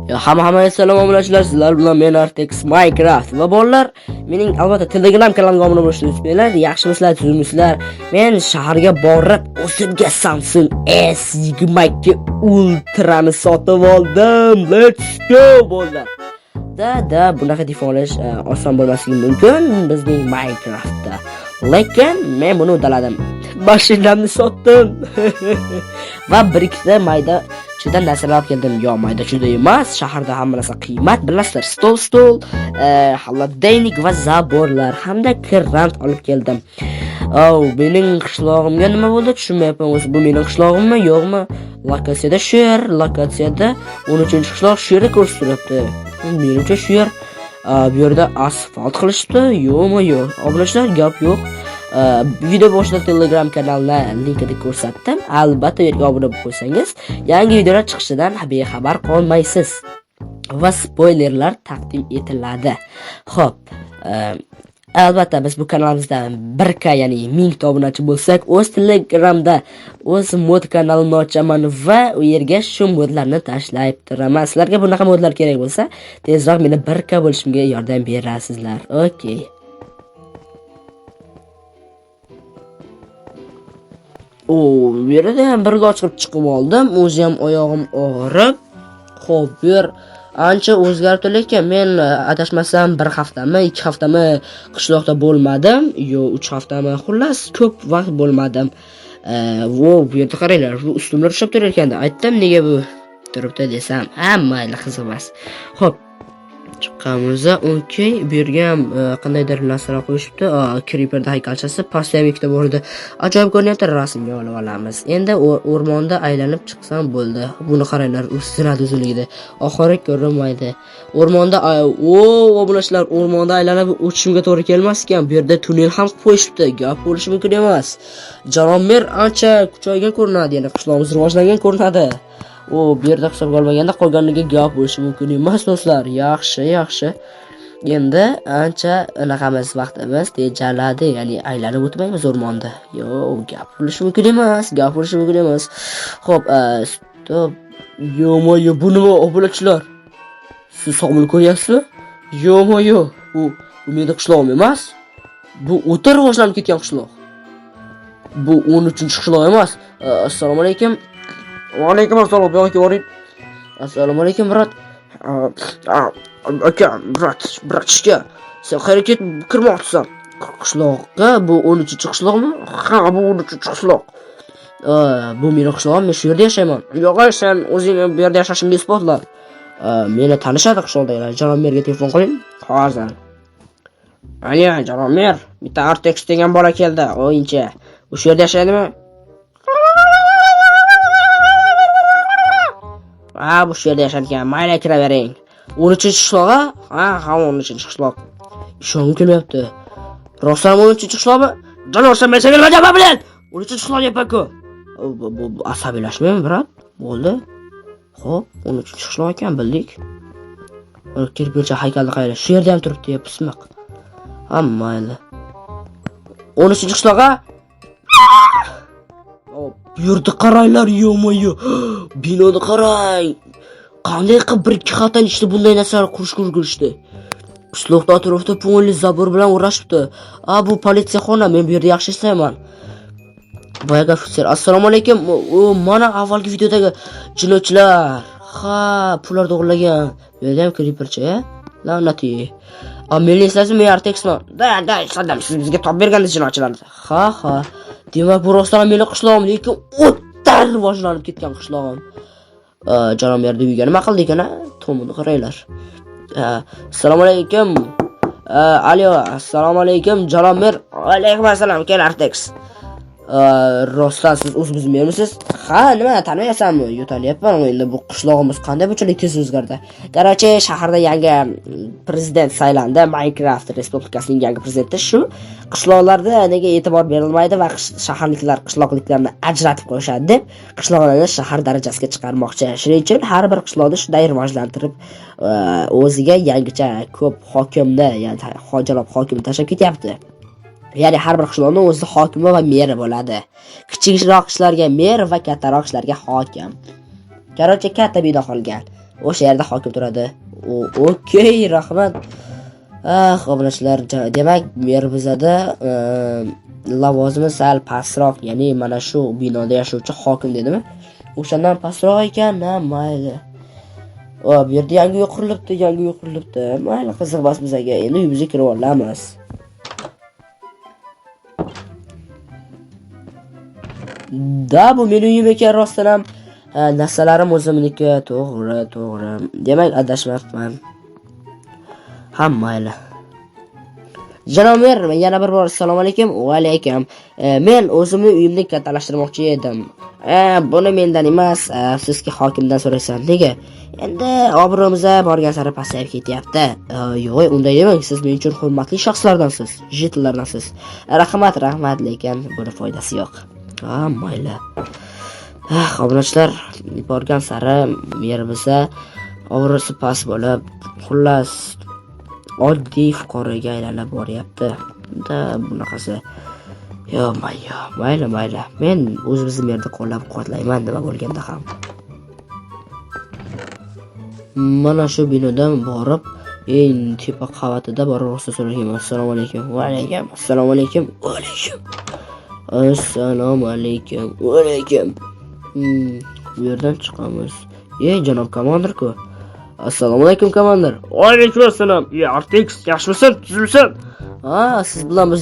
Hammaga salom omlashlar, sizlar bilan men Artex Minecraft va bolalar, mening albatta Telegram kanalimga obuna bo'lishni unutmanglar. Yaxshimisizlar, tuzukmisizlar? Men shaharga borib, o'zimga Samsung S22 Ultra ni sotib oldim. Let's go bolalar. Bunaqa defolash oson bo'lmasligi mumkin bizning Minecraftda. Lekin men buni uddaladim. Mashinamni sotdim. Va bir ikkita mayda juda narsalar olib keldim. Yo, mayda juda emas, shaharda hamma narsa qiymat, bilasizlar, stol, холодильник va zaborlar hamda krant olib keldim. Mening qishlog'imga nima bo'ldi? Tushunmayapman. O'zi bu mening qishlog'immi, yo'qmi? Lokatsiyada shu yer, lokatsiyada 13-qishloq shu yerda ko'rsatyapti. Menimcha shu yer bu yerda asfalt qilishdi. Yo'qmi, yo'q. Obunachilar, gap yo'q. Video boshida Telegram kanalini linkini ko'rsatdim. Albatta yerga obuna bo'lib qo'ysangiz, yangi videolar chiqishidan bexabar qolmaysiz va spoilerlar taqdim etiladi. Xo'p, albatta biz bu kanalimizda 1k, ya'ni 1000 ta obunachi bo'lsak, o'z Telegramda o'z mod kanalini ochaman va u yerga shu modlarni tashlayib turaman. Sizlarga bunaqa modlar kerak bo'lsa, tezroq meni 1k bo'lishimga yordam berasizlar. Okey. Bu yerda ham bir loch qilib chiqib oldim. O'zi ham oyog'im og'rib. Xo'p, bu yer ancha o'zgardi, lekin men adashmasam 1 haftami, 2 haftami qishloqda bo'lmadim. Yo, 3 haftami, xullas ko'p vaqt bo'lmadim. Bu yerda qaranglar, bu ustunlar ushlab turar ekan. Aytdim nega bu turibdi desam, mayli, qiziq emas. Xo'p, chiqqanmiz. Okey, bu yerga ham qandaydir narsalar qo'yishibdi. Creeperda haykalchasi, pastda ham ikkita bor edi. Ajoyib ko'rinayapti, rasmga olib olamiz. Endi o'rmonda aylanib chiqsam bo'ldi. Buni qaranglar, ustunadi uzunligida. Oxiri ko'rinmaydi. O'rmonda obunachilar, o'rmonda aylanib o'tishimga to'g'ri kelmas ekan. Bu yerda tunnel ham qilib qo'yishibdi. Gap bo'lishi mumkin emas. Janob mer ancha kuchaygan ko'rinadi, ya'ni qishlog'imiz rivojlangan ko'rinadi. Bu yerda hisobga olmaganda qolganligiga gap bo'lishi mumkin emas do'stlar. Yaxshi. Endi ancha anaqamiz, vaqtimiz tejaladi, ya'ni aylanib o'tmaymiz o'rmonda. Gap bo'lishi mumkin emas. Xo'p, stop. Yo'q, bu nima obunachilar? Siz sog'mini ko'ryapsizmi? Yo'q. Bu mening qishlog'im emas. Bu o'ta rivojlanib ketgan qishloq. Bu 13-qishloq emas. Assalomu alaykum. Va alaykum assalom, bu yoqqa boring. Assalomu alaykum, brat. Aka, bratishka. Sen qayerga kirmoqchisan? Qishloqqa? Bu 13-qishloqmi? Ha, bu 13-qishloq. Bu mening qishlog'im, men shu yerda yashayman. Yo'q, sen o'zing bu yerda yashashingni isbotla. Meni tanishadi qishloqdagilar. Janob merga telefon qiling. Hozir. Alo, janob mer, bitta Artex degan bola keldi, o'yinchi. Bu shu yerda yashaydimi? Bu shu yerda yashar ekan. Mayli, kiravering. 13-qishloq-a? Ha, 13-qishloq. Ishongim kelmayapti. Rostdan 13-qishloqmi? Janob, sen men senga nima bilan? 13-qishloq deyapman-ku. Bu asabiylashmaymi, brat? Bo'ldi. Xo'p, 13-qishloq ekan, bildik. Kirpircha haykalni qayerda? Shu yerda ham turibdi, pismiq. Mayli. 13-qishloq-a? Bu yerda qaranglar, yo'q. Binoni qarang. Qanday qilib 1-2 haftaning ichida bunday narsalar qurishdi? Qishloqda atrofda po'nli zabor bilan o'rashibdi. Bu politsiya xona, men bu yerda yaxshi ishlayman. Boyaga ofitser, assalomu alaykum. Mana avvalgi videodagi jinoyatchilar. Pullarni o'g'irlagan. Bu yerda ham creepercha, la'nati. Men eslasizmi, men Artexman. Sadam, siz bizga top bergandingiz jinoyatchilarni. Ha. Demak, bu rostdan mening qishlog'im, lekin o'ta rivojlanib ketgan qishlog'im. Janob merda uyga nima qildi ekan? Tomini qaranglar. Assalomu alaykum. Alo, assalomu alaykum, janob mer. Alaykum assalom, kel Artex. Rostdan siz o'zingiz mermisiz? Ha, nima, tanimayapsanmi? Tanimayapman. Endi bu qishlog'imiz qanday bunchalik tez o'zgardi? Qarachi, shaharda yangi prezident saylandi. Minecraft respublikasining yangi prezidenti shu. Qishloqlarda nega e'tibor berilmaydi va shaharliklar qishloqliklarni ajratib qo'yishadi deb qishloqlarni shahar darajasiga chiqarmoqchi. Shuning uchun har bir qishloqni shunday rivojlantirib, o'ziga yangicha ko'p hokimni, ya'ni janob hokim tashab ketyapti. Ya'ni har bir qishloqning o'zi hokimi va meri bo'ladi. Kichikroq ishlarga mer va kattaroq ishlarga hokim. Qarachi, katta bino qolgan. O'sha yerda hokim turadi. Okey, rahmat. Obunachilar, demak, mer bizada lavozimi sal pastroq, ya'ni mana shu binoda yashovchi hokim dedimi? O'shandan pastroq ekan, mayli. Bu yerda yangi uy qurilibdi. Mayli, qiziq bas bizaga. Endi uyimizga kirib olamiz. Bu meni uyim ekan rostdan ham. Narsalarim o'zimniki, to'g'ri. Demak, adashmabman. Mayli. Janob mer, yana bir bor assalomu alaykum. Va alaykum. Men o'zimni uyimni kattalashtirmoqchi edim. Buni mendan emas, sizga hokimdan so'rasam. Nega? Endi obro'miz borgan sari pasayib ketyapti. Yo'q, unday demang. Siz men uchun hurmatli shaxslardansiz, jetllardansiz. Rahmat, lekin buni foydasi yo'q. Mayli. Obunachilar, borgan sari yerimiz obro'si past bo'lib, xullas oddiy fuqaroga aylanib boryapti. Bunaqasi. Mayli. Men o'zimizni yerda qo'llab-quvvatlayman nima bo'lganda ham. Mana shu binodan borib, eng tepa qavatida borib ruxsat so'ragan. Assalomu alaykum. Va alaykum. Assalomu alaykum. Va alaykum. Assalomu alaykum. Va alaykum. Bu yerdan chiqamiz. Janob komandir-ku. Assalomu alaykum komandir. Va alaykum assalom. RTX yaxshimisan? Tuzilsan? Siz bilan biz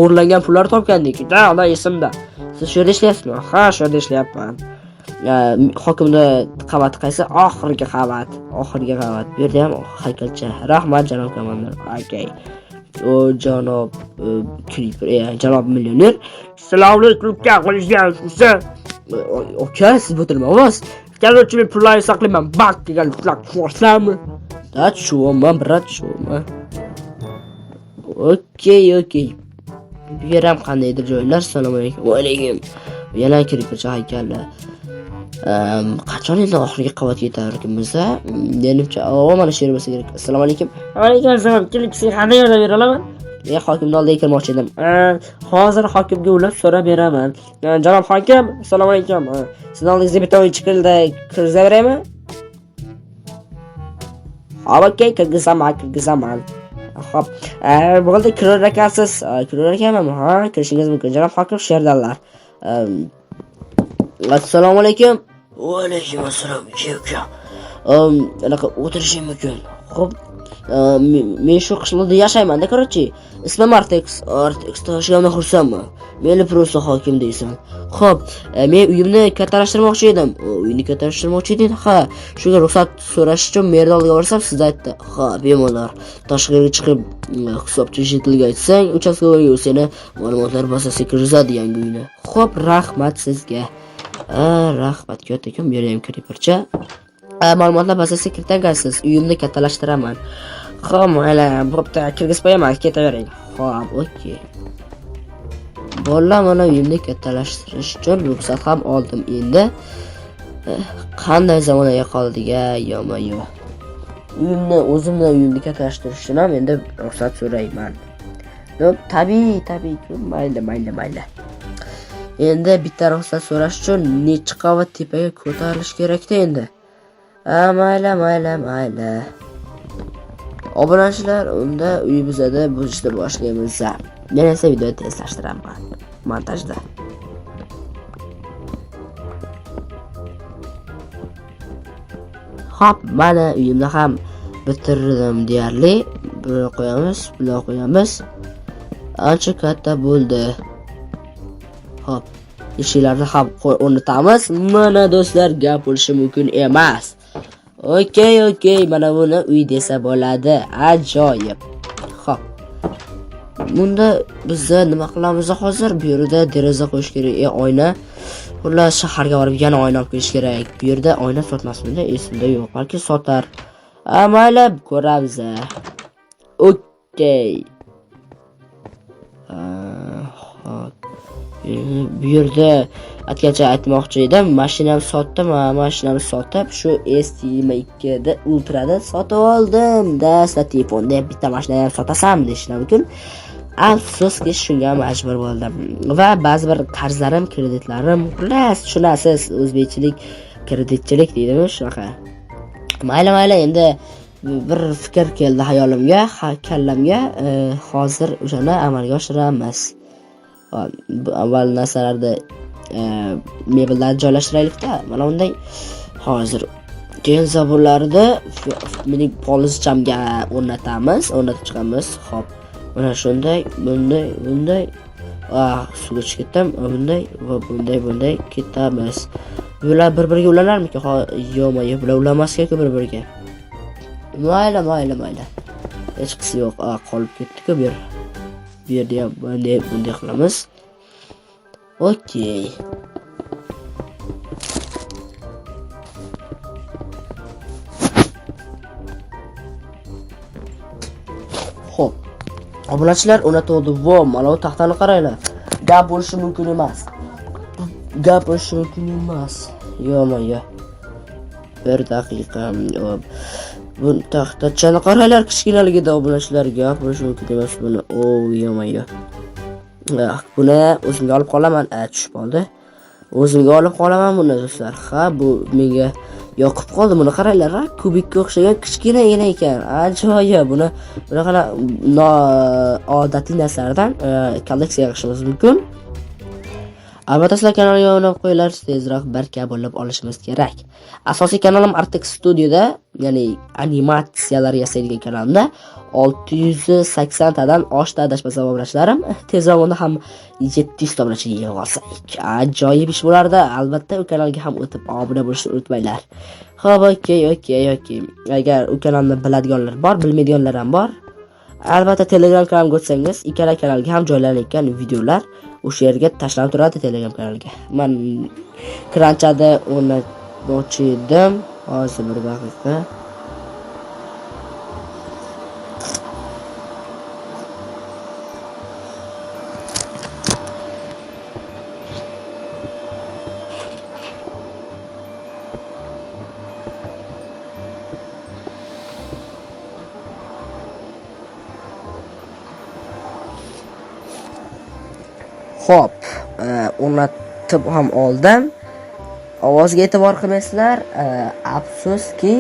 o'g'irlangan pullar topgandik. Ana esimda. Siz shu yerda ishlayapsizmi? Shu yerda ishlayapman. Hokimda qavati qaysi? Oxirgi qavat. Bu yerda ham haykalcha. Rahmat janob komandir. Okay. Janob Creeper, janob millioner. Assalomu alaykum, qilishgansiz. Siz bo'tirmaysiz. Keluvchi men pullarni saqlayman. Bak degan pullar ko'rsatmi? Tushunman, brat, tushunman. Okey. Bu yer ham qandaydir joylar. Assalomu alaykum. Va alaykum. Yana Creeper haykallar. Qachon endi oxirgi qavatga yetarmiz? Menimcha, mana shu yer bo'lsa kerak. Assalomu alaykum. Va alaykum assalom. Kelishing qanday yordam bera olaman? Hokimni oldiga kirmoqchi edim. Hozir hokimga ulab so'rab beraman. Janob hokim, assalomu alaykum. Sizning oldingizga bitta o'yin chiqildi. Kiraveraymi? Okey, kirgizaman. Xo'p. Bo'ldi, kirar ekansiz. Kirar ekanman. Kirishingiz mumkin. Janob hokim shu yerdalar. Assalomu alaykum. Va alaykum assalom. Anaqa o'tirishim mumkin. Xo'p. Men shu qishloqda yashayman-da, qarchi. Ismim RTX tashlamdan xursandman. Meni prosta hokim deysan. Xo'p, men uyimni kattalashtirmoqchi edim. Uyni kattalashtirmoqchi eding? Shunga ruxsat so'rash uchun merni oldiga borsam, siz aytdi. Bemalol. Tashqariga chiqib, hisobchi jetlga aytsang, uchastkavoyga seni ma'lumotlar bazasiga kirizadi yangi uyni. Xo'p, rahmat sizga. Rahmat kattakum, bu yerda ham Creepercha. Ma'lumotlar bazasiga kiritansiz. Uyimni kattalashtiraman. Mayli, bo'pti, kirgizib qo'yaman, ketavering. Xo'p, okey. Bolalar, mana uyimni kattalashtirish uchun ruxsat ham oldim. Endi qanday zamonaga qoldik-a, yo'q. O'zimni kattashtirish uchun ham endi ruxsat so'rayman. Tabiiy. Mayli. Endi bitta ruxsat so'rash uchun necha qavat tepaga ko'tarilish kerak-da endi. Mayli. Obunachilar, unda uyimizda buzishni boshlaymiz. Men esa videoni tezlashtiraman montajda. Xo'p, mana uyimni ham bitirdim deyarli. Bular qo'yamiz. Ancha katta bo'ldi. Xo'p, eshiklarni ham o'rnatamiz. Mana do'stlar, gap bo'lishi mumkin emas. Okey, mana buni uy desa bo'ladi. Ajoyib. Xo'p. Bunda biz nima qilamiz hozir? Bu yerda deraza qo'yish kerak, oyna. Xullas, shaharga borib yana oyna olib kelish kerak. Bu yerda oyna sotmasmidi? Esimda yo'q. Balki sotar. Mayli, ko'ramiz. Okey. Bu yerda atgacha aytmoqchi edim, mashinamni sotib, shu S22 da Ultra'da sotib oldim. Dasta telefonda bitta mashinani sotasam deyish mumkin. Afsuski shunga majbur bo'ldim. Va ba'zi bir qarzlarim, kreditlarim, xullas, tushunasiz, o'zbekchilik, kreditchilik deydimi, shunaqa. Mayli, endi bir fikr keldi hayolimga, kallamga. Hozir o'shani amalga oshiramiz. Avval narsalarni mebellarni joylashtiraylik-da. Mana bunday hozir keyin zaburlarni mening polizchamga o'rnatib chiqamiz. Xo'p, mana shunday, bunday suvga tushib ketdim. Bunday va bunday ketamiz. Bular bir-biriga ulanarmikan? Yo'q, bular ulanmas-ku bir-biriga. Mayli. Hech qisi yo'q. Qolib ketdi-ku bu yerda ham bunday qilamiz. Okey. Xo'p. Obunachilar o'rnatildi. Mana bu taxtani qaranglar. Gap bo'lishi mumkin emas. Yo'q. Bir daqiqa. Bu taxtachani qaranglar, kichkinaligida obunachilar gap bo'lishi mumkin emas buni. Yo'q. Buni o'zimga olib qolaman. Tushib qoldi. O'zimga olib qolaman buni do'stlar. Bu menga yoqib qoldi. Buni qaranglar, kubikka o'xshagan kichkinagina ekan. Ajoyib. Buni bunaqa noodatiy narsalardan kolleksiya qilishimiz mumkin. Albatta sizlar kanalga obuna bo'lib qo'yinglar, tezroq baraka bo'lib olishimiz kerak. Asosiy kanalim Artex Studioda, ya'ni animatsiyalar yasaydigan kanalimda 680 tadan oshdi adashmasam obunachilarim. Tezroq unda ham 700 ta obunachi yig'ib olsak, ajoyib ish bo'lardi. Albatta u kanalga ham o'tib obuna bo'lishni unutmanglar. Xo'p, okey. Agar u kanalni biladiganlar bor, bilmaydiganlar ham bor. Albatta Telegram kanalimga o'tsangiz, ikkala kanalga ham joylangan videolar o'sha yerga tashlanib turadi Telegram kanaliga. Men kranchada o'rnatmoqchi edim. Hozir bir daqiqa. Xo'p, o'rnatib ham oldim. Ovozga e'tibor qilmaysizlar. Afsuski,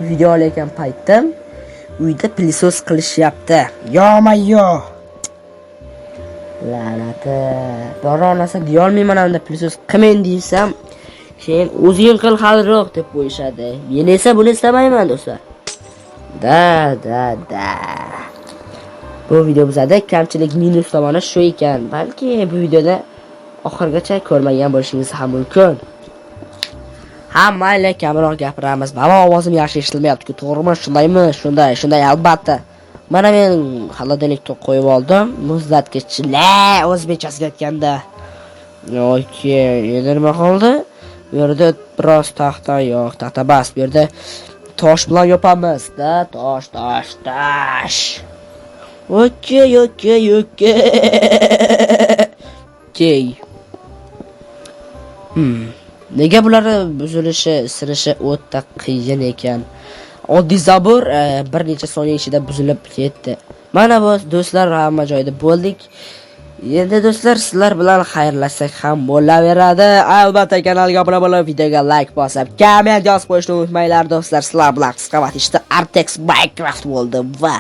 video olayotgan paytim uyda pilisos qilishyapti. Yo'q. La'nati. Doronasa deya olmayman, unda pilisos qilmang deysam, keyin o'zing qil haliroq deb qo'yishadi. Men esa buni istamayman do'stlar. Da. Bu video bizada kamchilik minus tomoni shu ekan. Balki bu videoda oxirgacha ko'rmagan bo'lishingiz ham mumkin. Mayli, kamroq gapiramiz. Baba, ovozim yaxshi eshitilmayapti-ku, to'g'rimi? Shundaymi? Shunday albatta. Mana men xolodilnikni qo'yib oldim. Muzlatgichlar o'zbekchasiga aytganda. Okey, endi nima qoldi? Bu yerda biroz taxta yo'q, taxta bas. Bu yerda tosh bilan yopamiz-da, tosh. Okey. Nega bular buzilishi, sinishi o'ta qiyin ekan? Oddiy zabur bir necha soniya ichida buzilib ketdi. Mana bu do'stlar, hamma joyda bo'ldik. Endi do'stlar, sizlar bilan xayrlashsak ham bo'laveradi. Albatta kanalga obuna bo'lib, videoga like bosib, komment yozib qo'yishni unutmanglar do'stlar. Sizlar bilan qisqa vaqt ichida Artex Minecraft bo'ldi va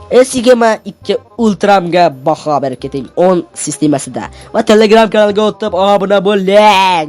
S22 Ultramga baho berib keting 10 sistemasida va Telegram kanaliga o'tib obuna bo'ling.